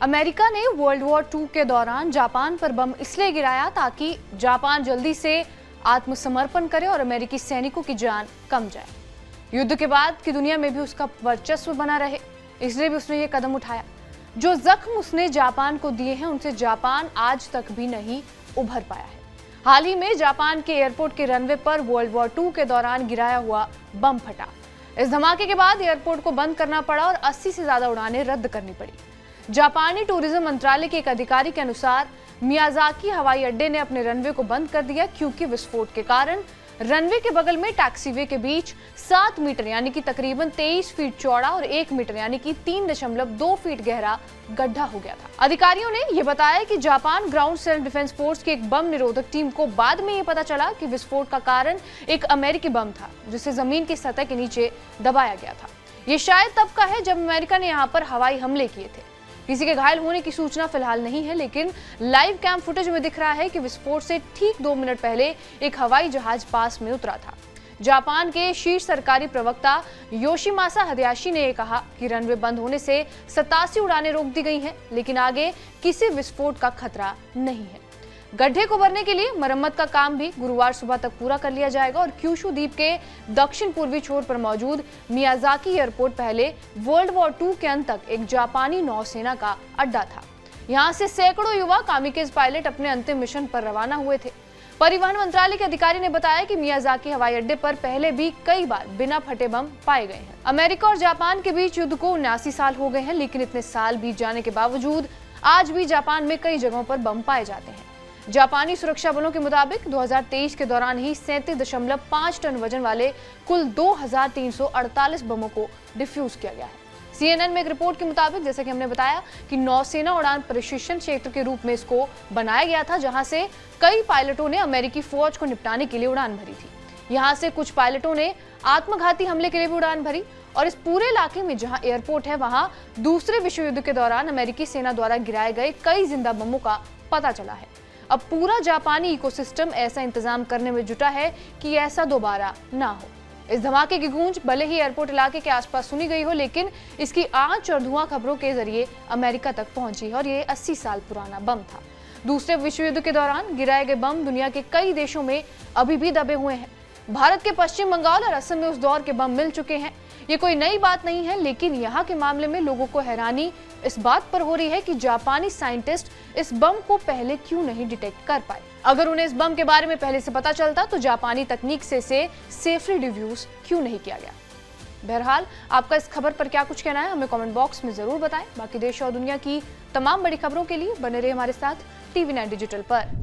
America ने world war II के दौरान जापान पर बम इसलिए गिराया ताकि जापान जल्दी से आत्मसमर्पण करे और अमेरिकी सैनिकों की जान कम जाए। युद्ध के बाद की दुनिया में भी उसका वर्चस्व बना रहे, इसलिए भी उसने ये कदम उठाया। जो जख्म उसने जापान को दिए हैं उनसे जापान आज तक भी नहीं उभर पाया है। हाल ही में जापान के एयरपोर्ट के रनवे पर वर्ल्ड वॉर II के दौरान गिराया हुआ बम फटा। इस धमाके के बाद एयरपोर्ट को बंद करना पड़ा और 80 से ज्यादा उड़ानें रद्द करनी पड़ी। जापानी टूरिज्म मंत्रालय के एक अधिकारी के अनुसार मियाजाकी हवाई अड्डे ने अपने रनवे को बंद कर दिया क्योंकि विस्फोट के कारण रनवे के बगल में टैक्सीवे के बीच 7 मीटर यानी कि तकरीबन 23 फीट चौड़ा और 1 मीटर यानी कि 3.2 फीट गहरा गड्ढा हो गया था। अधिकारियों ने यह बताया कि Japan ground self defence force की एक बम निरोधक टीम को बाद में यह पता चला कि विस्फोट का कारण एक अमेरिकी बम था जिसे जमीन की सतह के नीचे दबाया गया था। ये शायद तब का है जब अमेरिका ने यहाँ पर हवाई हमले किए थे। किसी के घायल होने की सूचना फिलहाल नहीं है, लेकिन लाइव कैम फुटेज में दिख रहा है कि विस्फोट से ठीक 2 मिनट पहले एक हवाई जहाज पास में उतरा था। जापान के शीर्ष सरकारी प्रवक्ता योशिमासा हदेयाशी ने कहा कि रनवे बंद होने से 87 उड़ानें रोक दी गई हैं, लेकिन आगे किसी विस्फोट का खतरा नहीं है। गड्ढे को भरने के लिए मरम्मत का काम भी गुरुवार सुबह तक पूरा कर लिया जाएगा और क्यूशु द्वीप के दक्षिण पूर्वी छोर पर मौजूद मियाजाकी एयरपोर्ट पहले वर्ल्ड वॉर II के अंत तक एक जापानी नौसेना का अड्डा था। यहां से सैकड़ों युवा कामिकेज पायलट अपने अंतिम मिशन पर रवाना हुए थे। परिवहन मंत्रालय के अधिकारी ने बताया कि मियाजाकी हवाई अड्डे पर पहले भी कई बार बिना फटे बम पाए गए हैं। अमेरिका और जापान के बीच युद्ध को 79 साल हो गए हैं, लेकिन इतने साल बीत जाने के बावजूद आज भी जापान में कई जगहों पर बम पाए जाते हैं। जापानी सुरक्षा बलों के मुताबिक 2023 के दौरान ही 37.5 टन वजन वाले कुल 2348 बमों को डिफ्यूज किया गया है। CNN में एक रिपोर्ट के मुताबिक, जैसे कि हमने बताया, कि नौसेना उड़ान प्रशिक्षण क्षेत्र के रूप में इसको बनाया गया था, जहां से कई पायलटों ने अमेरिकी फौज को निपटाने के लिए उड़ान भरी थी। यहाँ से कुछ पायलटों ने आत्मघाती हमले के लिए भी उड़ान भरी और इस पूरे इलाके में जहां एयरपोर्ट है वहां दूसरे विश्व युद्ध के दौरान अमेरिकी सेना द्वारा गिराए गए कई जिंदा बमों का पता चला है। अब पूरा जापानी इकोसिस्टम ऐसा इंतजाम करने में जुटा है कि ऐसा दोबारा ना हो। इस धमाके की गूंज भले ही एयरपोर्ट इलाके के आसपास सुनी गई हो, लेकिन इसकी आंच और धुआं खबरों के जरिए अमेरिका तक पहुंची है और ये 80 साल पुराना बम था। दूसरे विश्व युद्ध के दौरान गिराए गए बम दुनिया के कई देशों में अभी भी दबे हुए हैं। भारत के पश्चिम बंगाल और असम में उस दौर के बम मिल चुके हैं। ये कोई नई बात नहीं है, लेकिन यहाँ के मामले में लोगों को हैरानी इस बात पर हो रही है कि जापानी साइंटिस्ट इस बम को पहले क्यों नहीं डिटेक्ट कर पाए। अगर उन्हें इस बम के बारे में पहले से पता चलता तो जापानी तकनीक से इसे सेफली डिफ्यूज क्यों नहीं किया गया। बहरहाल, आपका इस खबर पर क्या कुछ कहना है हमें कमेंट बॉक्स में जरूर बताएं। बाकी देश और दुनिया की तमाम बड़ी खबरों के लिए बने रहे हमारे साथ TV9 डिजिटल पर।